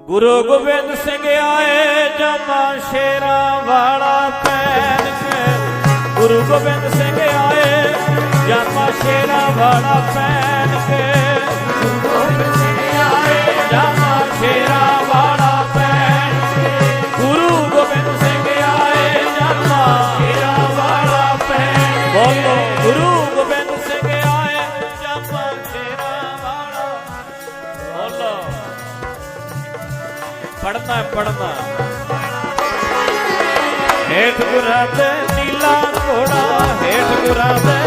गुरु गोबिंद सिंह आए जमा शेरा वाला पैन के। गुरु गोबिंद सिंह आए जमा शेरा वाला पैन के। गुरु गोबिंद सिंह आए जमा शेरा वाला पैन के। गुरु गोबिंद सिंह आए जमा शेरा वाला पैन। बोलो गुरु गोबिंद सिंह आए जमा शेरा वाला। बोलो पढ़ना पढ़ना। हेठ गुरा दे नीला घोड़ा, हेठ गुरा दे